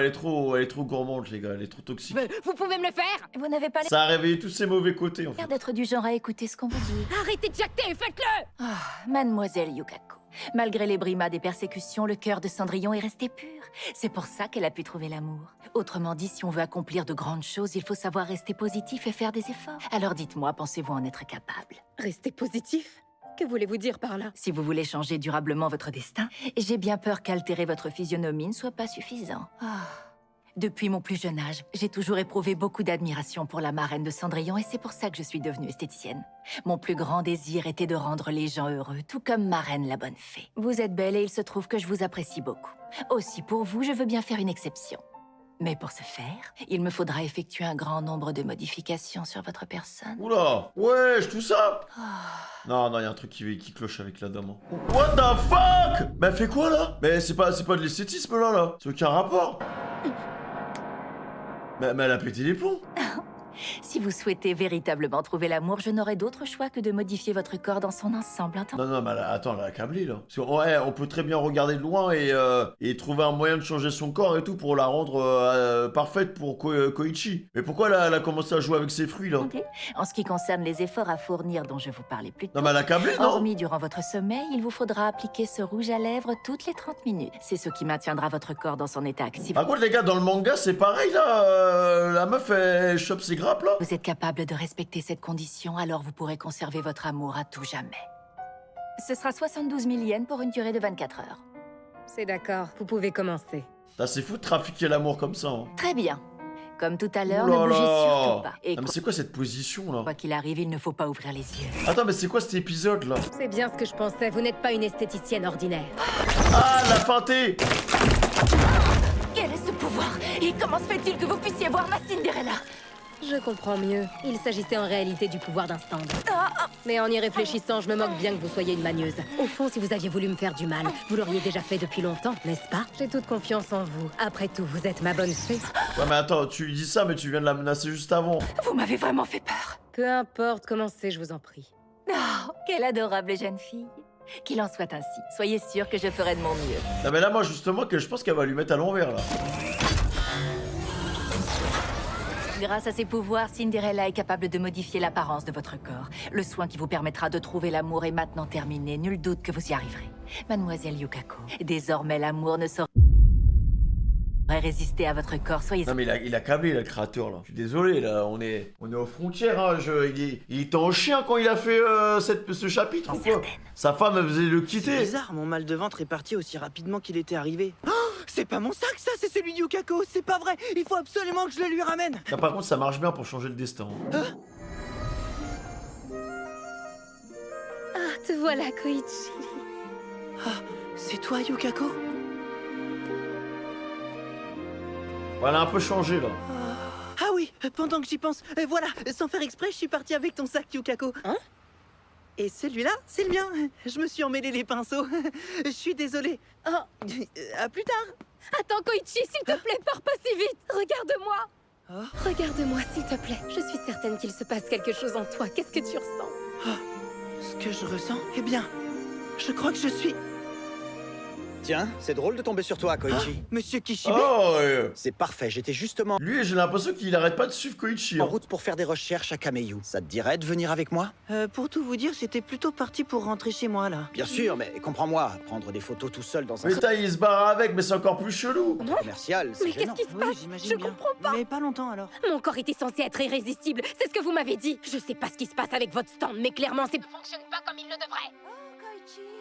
gourmande, les gars. Elle est trop toxique. Mais vous pouvez me le faire? Vous n'avez pas Ça a réveillé tous ses mauvais côtés, en fait. l'air d'être du genre à écouter ce qu'on vous dit. Arrêtez de jacter, faites-le! Ah, mademoiselle Yukako. Malgré les brimades et persécutions, le cœur de Cendrillon est resté pur. C'est pour ça qu'elle a pu trouver l'amour. Autrement dit, si on veut accomplir de grandes choses, il faut savoir rester positif et faire des efforts. Alors dites-moi, pensez-vous en être capable? Restez positif? Que voulez-vous dire par là? Si vous voulez changer durablement votre destin, j'ai bien peur qu'altérer votre physionomie ne soit pas suffisant. Depuis mon plus jeune âge, j'ai toujours éprouvé beaucoup d'admiration pour la marraine de Cendrillon et c'est pour ça que je suis devenue esthéticienne. Mon plus grand désir était de rendre les gens heureux, tout comme Marraine la bonne fée. Vous êtes belle et il se trouve que je vous apprécie beaucoup. Aussi pour vous, je veux bien faire une exception. Mais pour ce faire, il me faudra effectuer un grand nombre de modifications sur votre personne. Oula, wesh, tout ça. Non, il y a un truc qui cloche avec la dame. Hein. What the fuck? Mais elle fait quoi, là? Mais c'est pas de l'esthétisme, là. C'est aucun rapport. Mais elle a pété les plombs. Si vous souhaitez véritablement trouver l'amour, je n'aurai d'autre choix que de modifier votre corps dans son ensemble. Non, mais attends, elle a accablé, là. Parce que, ouais, on peut très bien regarder de loin et trouver un moyen de changer son corps et tout pour la rendre parfaite pour Koichi. Mais pourquoi elle a commencé à jouer avec ses fruits, là? En ce qui concerne les efforts à fournir dont je vous parlais plus tôt, Non, mais elle a accablé, non? hormis durant votre sommeil, il vous faudra appliquer ce rouge à lèvres toutes les 30 minutes. C'est ce qui maintiendra votre corps dans son état actif. Par contre, les gars, dans le manga, c'est pareil, là. La meuf, elle chope ses grappes, là. Vous êtes capable de respecter cette condition, alors vous pourrez conserver votre amour à tout jamais. Ce sera 72 000 yens pour une durée de 24 heures. C'est d'accord, vous pouvez commencer. C'est fou de trafiquer l'amour comme ça. Hein. Très bien. Comme tout à l'heure, Ouh ne là bougez là. surtout pas. Et Ah, mais c'est quoi cette position là? quoi qu'il arrive, il ne faut pas ouvrir les yeux. Attends, mais c'est quoi cet épisode là? C'est bien ce que je pensais, vous n'êtes pas une esthéticienne ordinaire. Ah, la feinté! Quel est ce pouvoir? Et comment se fait-il que vous puissiez voir ma Cinderella? Je comprends mieux. Il s'agissait en réalité du pouvoir d'un stand. Mais en y réfléchissant, je me moque bien que vous soyez une magneuse. Au fond, si vous aviez voulu me faire du mal, vous l'auriez déjà fait depuis longtemps, n'est-ce pas? J'ai toute confiance en vous. Après tout, vous êtes ma bonne fée. Ouais, mais attends, tu lui dis ça, mais tu viens de la menacer juste avant. Vous m'avez vraiment fait peur. Peu importe, commencez, je vous en prie. Oh, quelle adorable jeune fille. Qu'il en soit ainsi. Soyez sûr que je ferai de mon mieux. Non, mais là, moi, justement, que je pense qu'elle va lui mettre à l'envers là. Grâce à ses pouvoirs, Cinderella est capable de modifier l'apparence de votre corps. Le soin qui vous permettra de trouver l'amour est maintenant terminé. Nul doute que vous y arriverez. Mademoiselle Yukako, désormais l'amour ne saurait résister à votre corps. Soyez... Non, mais il a câblé là, le créateur là. Je suis désolé, là, on est aux frontières. Hein. Il était en chien quand il a fait ce chapitre ou quoi? Sa femme, elle faisait le C'est quitter. bizarre, mon mal de ventre est parti aussi rapidement qu'il était arrivé. Oh, c'est pas mon sac, ça, c'est celui de Yukako. C'est pas vrai. Il faut absolument que je le lui ramène. Là, par contre, ça marche bien pour changer le destin. Hein. Ah, te voilà, Koichi. Ah, c'est toi, Yukako? Elle a un peu changé là. Ah oui, pendant que j'y pense, voilà, sans faire exprès, je suis parti avec ton sac, Yukako. Hein? Et celui-là, c'est le mien. Je me suis emmêlé les pinceaux. Je suis désolé. Oh, À plus tard. attends, Koichi, s'il te plaît, pars pas si vite. Regarde-moi. Regarde-moi, s'il te plaît. Je suis certaine qu'il se passe quelque chose en toi. Qu'est-ce que tu ressens? Ce que je ressens, eh bien, je crois que je suis... Tiens, c'est drôle de tomber sur toi, Koichi. Monsieur Kishibe. Oh, C'est parfait, j'étais justement lui, j'ai l'impression qu'il arrête pas de suivre Koichi. en Hein. route pour faire des recherches à Kameyu. Ça te dirait de venir avec moi? Pour tout vous dire, j'étais plutôt parti pour rentrer chez moi, là. Bien sûr, mais comprends-moi, prendre des photos tout seul dans un Mais il se barre avec, mais c'est encore plus chelou. commercial, c'est Mais qu'est-ce gênant. qui se Oui, passe? j'imagine Je bien. comprends pas. Mais pas longtemps, alors. Mon corps était censé être irrésistible. C'est ce que vous m'avez dit. Je sais pas ce qui se passe avec votre stand, mais clairement, c'est... Fonctionne pas comme il le devrait.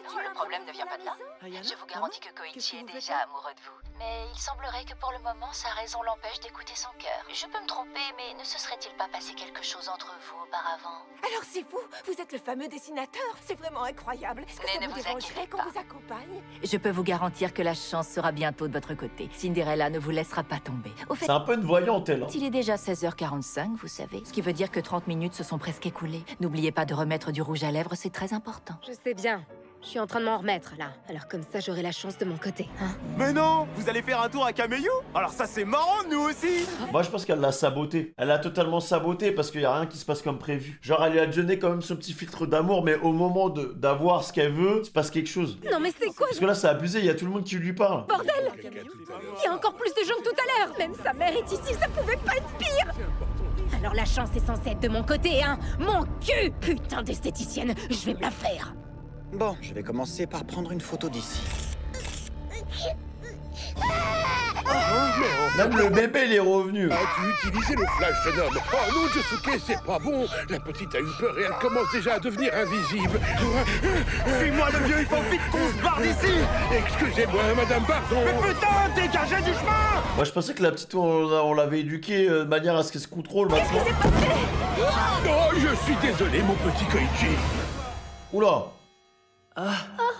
Non, le problème ne vient pas de là. Je vous garantis que Koichi est déjà amoureux de vous. Mais il semblerait que pour le moment, sa raison l'empêche d'écouter son cœur. Je peux me tromper, mais ne se serait-il pas passé quelque chose entre vous auparavant? Alors c'est vous? Vous êtes le fameux dessinateur? C'est vraiment incroyable. Est-ce que Mais ça ne vous vous dérangerait inquiétez qu'on pas. vous accompagne? Je peux vous garantir que la chance sera bientôt de votre côté. Cinderella ne vous laissera pas tomber. Au fait, C'est un peu une voyante, elle. Hein. il est déjà 16h45, vous savez. Ce qui veut dire que 30 minutes se sont presque écoulées. N'oubliez pas de remettre du rouge à lèvres, c'est très important. Je sais bien. Je suis en train de m'en remettre, là. Alors comme ça, j'aurai la chance de mon côté, hein. Mais non, vous allez faire un tour à Kameyu? Alors ça c'est marrant, nous aussi. Moi, je pense qu'elle l'a saboté. Elle l'a totalement saboté parce qu'il y a rien qui se passe comme prévu. Genre, elle lui a donné quand même son petit filtre d'amour, mais au moment d'avoir ce qu'elle veut, il se passe quelque chose. Non mais c'est quoi? Parce que là, c'est abusé, il y a tout le monde qui lui parle. Bordel! Il y a encore plus de gens que tout à l'heure. Même sa mère est ici, ça pouvait pas être pire. Alors la chance est censée être de mon côté, hein. Mon cul! Putain d'esthéticienne, je vais me la faire. Bon, je vais commencer par prendre une photo d'ici. Même le bébé, il est revenu. As-tu utilisé le flash, jeune homme? Oh non, Josuke, c'est pas bon. La petite a eu peur et elle commence déjà à devenir invisible. Suis-moi le vieux, il faut vite qu'on se barre d'ici. Excusez-moi, madame, pardon. Mais putain, dégagez du chemin. Moi, je pensais que la petite, on l'avait éduquée de manière à ce qu'elle se contrôle maintenant. Oh, je suis désolé, mon petit Koichi. Oula.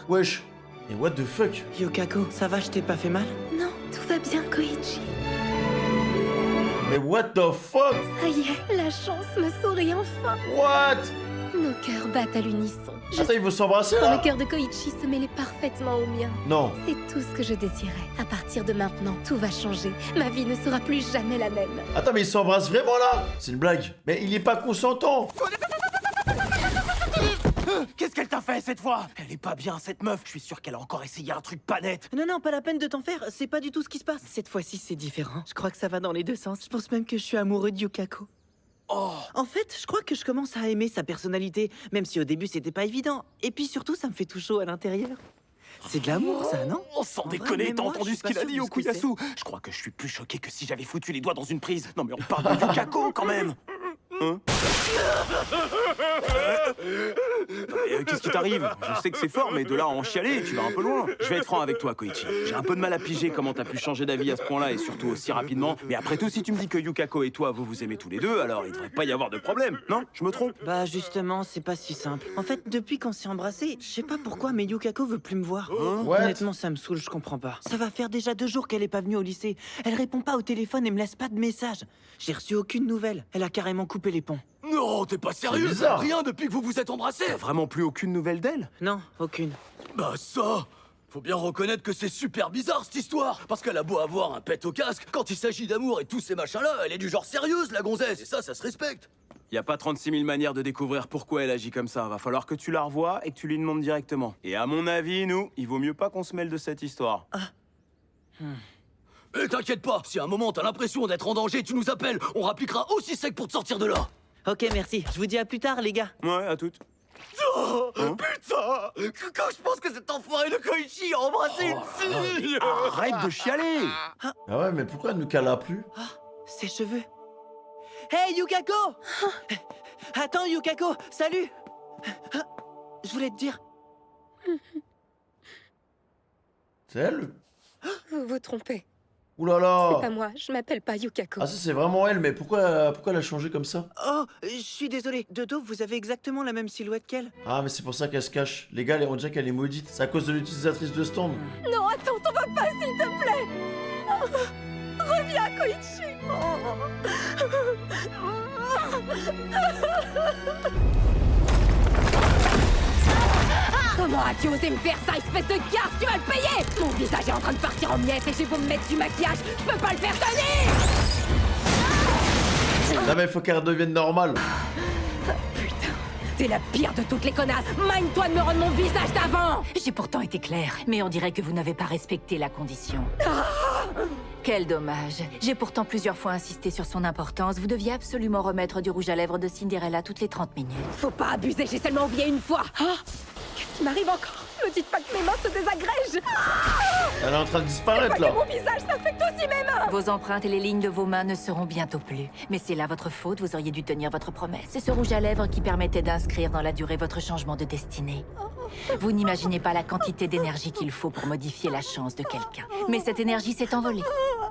Wesh. Et what the fuck? Yukako, ça va, je t'ai pas fait mal? Non, tout va bien, Koichi. Mais what the fuck? Ça y est, la chance me sourit enfin. What? Nos cœurs battent à l'unisson. Attends, ils vont s'embrasser Quand là? le cœur de Koichi se mêlait parfaitement au mien. Non. C'est tout ce que je désirais. À partir de maintenant, tout va changer. Ma vie ne sera plus jamais la même. Attends, mais ils s'embrassent vraiment là? C'est une blague. Mais il est pas consentant. Qu'est-ce qu'elle t'a fait cette fois? Elle est pas bien cette meuf. Je suis sûr qu'elle a encore essayé un truc pas net. Non, non, pas la peine de t'en faire. C'est pas du tout ce qui se passe. Cette fois-ci, c'est différent. Je crois que ça va dans les deux sens. Je pense même que je suis amoureux de Yukako. Oh. En fait, je crois que je commence à aimer sa personnalité, même si au début c'était pas évident. Et puis surtout, ça me fait tout chaud à l'intérieur. C'est de l'amour, ça, non? Oh, sans En vrai, déconner, même t'as moi, entendu je ce suis qu'il pas a dit sûre au de ce que Kuyasu? Je crois que je suis plus choqué que si j'avais foutu les doigts dans une prise. Non mais on parle de Yukako quand même. Hein? Qu'est-ce qui t'arrive? Je sais que c'est fort, mais de là à en chialer, tu vas un peu loin. Je vais être franc avec toi, Koichi. J'ai un peu de mal à piger comment t'as pu changer d'avis à ce point-là et surtout aussi rapidement. Mais après tout, si tu me dis que Yukako et toi, vous vous aimez tous les deux, alors il devrait pas y avoir de problème. Non? Je me trompe? Bah justement, c'est pas si simple. En fait, depuis qu'on s'est embrassés, je sais pas pourquoi, mais Yukako veut plus me voir. Honnêtement, ça me saoule, je comprends pas. Ça va faire déjà 2 jours qu'elle est pas venue au lycée. Elle répond pas au téléphone et me laisse pas de message. J'ai reçu aucune nouvelle. Elle a carrément coupé les ponts. Non, t'es pas sérieux? Rien depuis que vous vous êtes embrassés? T'as vraiment plus aucune nouvelle d'elle? Non, aucune. Bah ça, faut bien reconnaître que c'est super bizarre cette histoire. Parce qu'elle a beau avoir un pet au casque, quand il s'agit d'amour et tous ces machins-là, elle est du genre sérieuse, la gonzesse, et ça se respecte. Y a pas 36 000 manières de découvrir pourquoi elle agit comme ça. Va falloir que tu la revoies et que tu lui demandes directement. Et à mon avis, nous, il vaut mieux pas qu'on se mêle de cette histoire. Mais t'inquiète pas, si à un moment t'as l'impression d'être en danger, tu nous appelles, on rappliquera aussi sec pour te sortir de là. Ok, merci. Je vous dis à plus tard, les gars. Ouais, à toutes. Oh, putain! Quand je pense que cet enfoiré de Koichi a embrassé une fille! Arrête de chialer! Ah ouais, mais pourquoi elle nous cala plus? Ses cheveux. Hey, Yukako! Attends, Yukako, salut! Je voulais te dire... C'est elle? Vous vous trompez. Ouh là là! C'est pas moi, je m'appelle pas Yukako. Ah ça c'est vraiment elle, mais pourquoi elle a changé comme ça? Oh, je suis désolé. Dodo, vous avez exactement la même silhouette qu'elle. Ah mais c'est pour ça qu'elle se cache. Les gars, on dirait qu'elle est maudite. C'est à cause de l'utilisatrice de stand. Non, attends, t'en vas pas, s'il te plaît. Reviens, Koichi. Comment as-tu osé me faire ça, espèce de garce? Tu vas le payer! Mon visage est en train de partir en miettes et j'ai beau me mettre du maquillage, je peux pas le faire tenir! Non mais il faut qu'elle redevienne normale. Putain, t'es la pire de toutes les connasses! Mine-toi de me rendre mon visage d'avant! J'ai pourtant été claire, mais on dirait que vous n'avez pas respecté la condition. Quel dommage. J'ai pourtant plusieurs fois insisté sur son importance. Vous deviez absolument remettre du rouge à lèvres de Cinderella toutes les 30 minutes. Faut pas abuser, j'ai seulement oublié une fois! Qu'est-ce qui m'arrive encore? Me dites pas que mes mains se désagrègent! Elle est en train de disparaître C'est là. pas que mon visage s'affecte aussi mes mains! Vos empreintes et les lignes de vos mains ne seront bientôt plus. Mais c'est là votre faute, vous auriez dû tenir votre promesse. C'est ce rouge à lèvres qui permettait d'inscrire dans la durée votre changement de destinée. Vous n'imaginez pas la quantité d'énergie qu'il faut pour modifier la chance de quelqu'un. Mais cette énergie s'est envolée.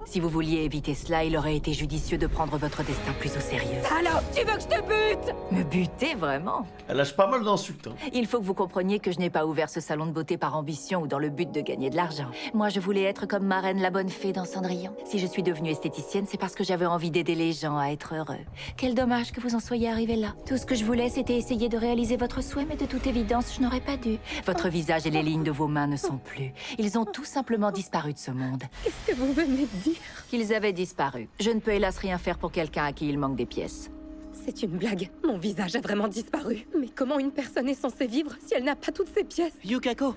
Si vous vouliez éviter cela, il aurait été judicieux de prendre votre destin plus au sérieux. Alors, tu veux que je te bute? Me buter, vraiment? Elle lâche pas mal d'insultes. Hein. Il faut que vous compreniez que je n'ai pas ouvert ce salon de beauté par ambition ou dans le but de gagner de l'argent. Moi, je voulais être comme Marraine la bonne fée dans Cendrillon. Si je suis devenue esthéticienne, c'est parce que j'avais envie d'aider les gens à être heureux. Quel dommage que vous en soyez arrivé là. Tout ce que je voulais, c'était essayer de réaliser votre souhait, mais de toute évidence, je n'aurais pas dû. Votre visage et les lignes de vos mains ne sont plus. Ils ont tout simplement disparu de ce monde. Qu'est-ce que vous venez de dire? Qu'ils avaient disparu. Je ne peux hélas rien faire pour quelqu'un à qui il manque des pièces. C'est une blague. Mon visage a vraiment disparu. Mais comment une personne est censée vivre si elle n'a pas toutes ses pièces? Yukako!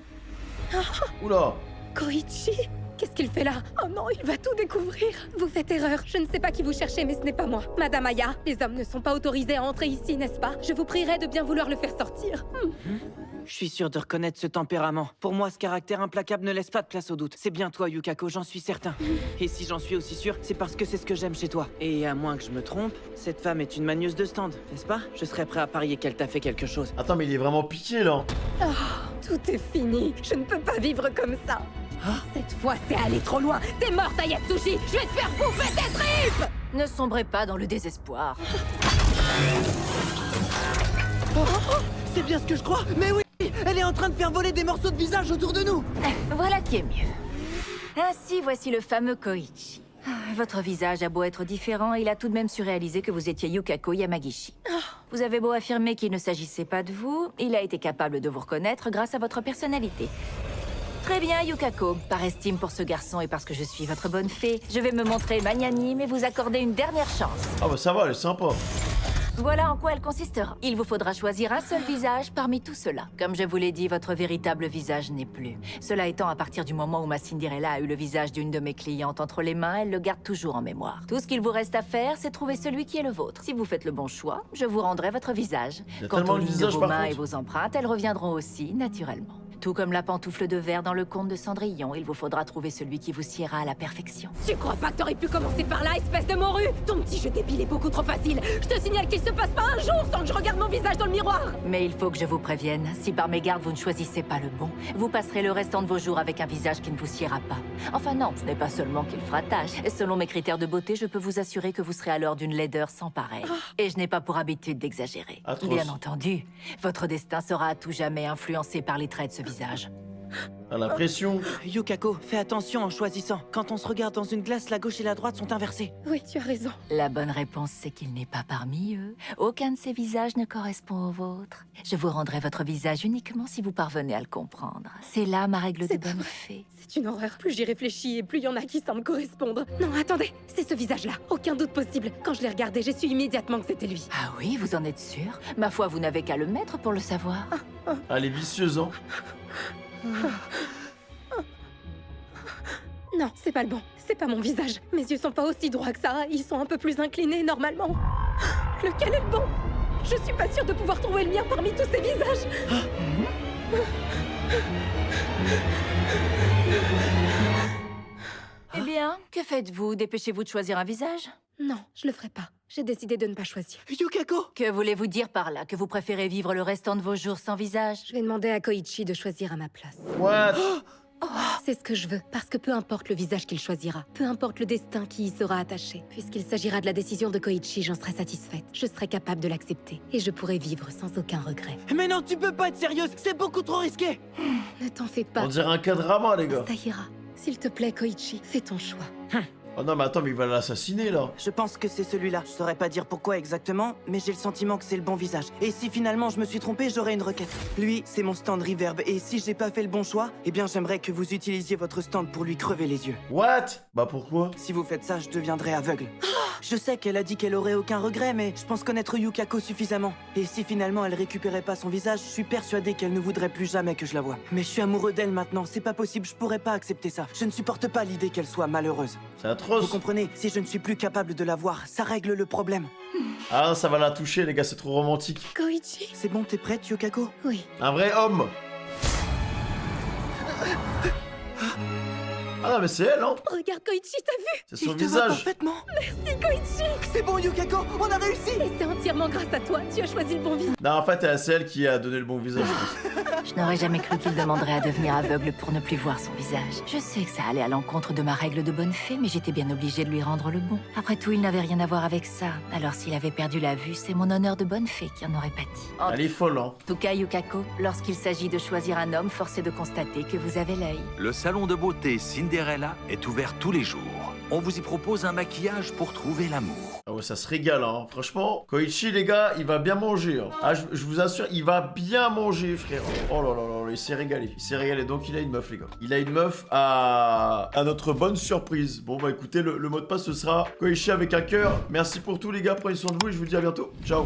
Oula! Koichi? Qu'est-ce qu'il fait là? Oh non, il va tout découvrir. Vous faites erreur. Je ne sais pas qui vous cherchez, mais ce n'est pas moi. Madame Aya, les hommes ne sont pas autorisés à entrer ici, n'est-ce pas? Je vous prierai de bien vouloir le faire sortir. Je suis sûr de reconnaître ce tempérament. Pour moi, ce caractère implacable ne laisse pas de place au doute. C'est bien toi, Yukako, j'en suis certain. Et si j'en suis aussi sûr, c'est parce que c'est ce que j'aime chez toi. Et à moins que je me trompe, cette femme est une manieuse de stand, n'est-ce pas? Je serais prêt à parier qu'elle t'a fait quelque chose. Attends, mais il est vraiment piqué là. Oh, tout est fini. Je ne peux pas vivre comme ça. Cette fois, c'est aller trop loin. T'es morte, Ayatsushi. Je vais te faire bouffer tes tripes. Ne sombrez pas dans le désespoir. C'est bien ce que je crois. Mais oui, elle est en train de faire voler des morceaux de visage autour de nous. Voilà qui est mieux. Ainsi, voici le fameux Koichi. Votre visage a beau être différent, il a tout de même su réaliser que vous étiez Yukako Yamagishi. Vous avez beau affirmer qu'il ne s'agissait pas de vous, il a été capable de vous reconnaître grâce à votre personnalité. Très bien, Yukako. Par estime pour ce garçon et parce que je suis votre bonne fée, je vais me montrer magnanime et vous accorder une dernière chance. Ah bah ça va, elle est sympa. Voilà en quoi elle consistera. Il vous faudra choisir un seul visage parmi tout cela. Comme je vous l'ai dit, votre véritable visage n'est plus. Cela étant, à partir du moment où ma Cinderella a eu le visage d'une de mes clientes entre les mains, elle le garde toujours en mémoire. Tout ce qu'il vous reste à faire, c'est trouver celui qui est le vôtre. Si vous faites le bon choix, je vous rendrai votre visage. Quant aux lignes de vos mains et vos empreintes, elles reviendront aussi, naturellement. Tout comme la pantoufle de verre dans le conte de Cendrillon, il vous faudra trouver celui qui vous siera à la perfection. Tu crois pas que t'aurais pu commencer par là, espèce de morue? Ton petit jeu débile est beaucoup trop facile. Je te signale qu'il se passe pas un jour sans que je regarde mon visage dans le miroir. Mais il faut que je vous prévienne, si par mégarde vous ne choisissez pas le bon, vous passerez le restant de vos jours avec un visage qui ne vous siera pas. Enfin non, ce n'est pas seulement qu'il fera tâche. Selon mes critères de beauté, je peux vous assurer que vous serez alors d'une laideur sans pareil. Et je n'ai pas pour habitude d'exagérer. Atroce. Bien entendu, votre destin sera à tout jamais influencé par les traits de ce visage. À la pression. Yukako, fais attention en choisissant. Quand on se regarde dans une glace, la gauche et la droite sont inversées. Oui, tu as raison. La bonne réponse, c'est qu'il n'est pas parmi eux. Aucun de ces visages ne correspond au vôtre. Je vous rendrai votre visage uniquement si vous parvenez à le comprendre. C'est là ma règle de bonne fée. C'est une horreur. Plus j'y réfléchis et plus il y en a qui semblent correspondre. Non, attendez, c'est ce visage-là. Aucun doute possible. Quand je l'ai regardé, j'ai su immédiatement que c'était lui. Ah oui, vous en êtes sûr? Ma foi, vous n'avez qu'à le mettre pour le savoir. Elle est vicieuse, hein. Non, c'est pas le bon. C'est pas mon visage. Mes yeux sont pas aussi droits que ça. Ils sont un peu plus inclinés normalement. Lequel est le bon? Je suis pas sûre de pouvoir trouver le mien parmi tous ces visages. Eh bien, que faites-vous? Dépêchez-vous de choisir un visage? Non, je le ferai pas. J'ai décidé de ne pas choisir. Yukako! Que voulez-vous dire par là? Que vous préférez vivre le restant de vos jours sans visage? Je vais demander à Koichi de choisir à ma place. What? C'est ce que je veux, parce que peu importe le visage qu'il choisira, peu importe le destin qui y sera attaché, puisqu'il s'agira de la décision de Koichi, j'en serai satisfaite. Je serai capable de l'accepter, et je pourrai vivre sans aucun regret. Mais non, tu peux pas être sérieuse, c'est beaucoup trop risqué. Ne t'en fais pas. On dirait un K-drama, les gars. Ça ira. S'il te plaît, Koichi, fais ton choix. Oh non, mais attends, mais il va l'assassiner, là. Je pense que c'est celui-là. Je saurais pas dire pourquoi exactement, mais j'ai le sentiment que c'est le bon visage. Et si finalement je me suis trompé, j'aurai une requête. Lui, c'est mon stand Reverb, et si j'ai pas fait le bon choix, eh bien j'aimerais que vous utilisiez votre stand pour lui crever les yeux. What? Bah pourquoi? Si vous faites ça, je deviendrai aveugle. Je sais qu'elle a dit qu'elle aurait aucun regret, mais je pense connaître Yukako suffisamment. Et si finalement elle récupérait pas son visage, je suis persuadé qu'elle ne voudrait plus jamais que je la voie. Mais je suis amoureux d'elle maintenant, c'est pas possible, je pourrais pas accepter ça. Je ne supporte pas l'idée qu'elle soit malheureuse. C'est atroce. Vous comprenez, si je ne suis plus capable de la voir, ça règle le problème. Ah, ça va la toucher, les gars, c'est trop romantique. Koichi. C'est bon, t'es prête, Yukako? Oui. Un vrai homme. Ah non, mais c'est elle, hein. Regarde, Koichi, t'as vu? C'est son Il te voit visage. parfaitement. Merci, Koichi. C'est bon, Yukako, on a réussi. Et c'est entièrement grâce à toi. Tu as choisi le bon visage. Non, en fait, c'est elle qui a donné le bon visage, je pense. Je n'aurais jamais cru qu'il demanderait à devenir aveugle pour ne plus voir son visage. Je sais que ça allait à l'encontre de ma règle de bonne fée, mais j'étais bien obligée de lui rendre le bon. Après tout, il n'avait rien à voir avec ça. Alors s'il avait perdu la vue, c'est mon honneur de bonne fée qui en aurait pâti. Elle est folle, hein. En tout cas, Yukako, lorsqu'il s'agit de choisir un homme, force est de constater que vous avez l'œil. Le salon de beauté Cinderella est ouvert tous les jours. On vous y propose un maquillage pour trouver l'amour. Ah ouais, ça se régale, hein. Franchement, Koichi, les gars, il va bien manger. Hein. Ah, je vous assure, il va bien manger, frère. Oh là là là, il s'est régalé. Il s'est régalé. Donc, il a une meuf, les gars. Il a une meuf à notre bonne surprise. Bon, bah écoutez, le mot de passe, ce sera Koichi avec un cœur. Merci pour tout, les gars. Prenez soin de vous et je vous dis à bientôt. Ciao.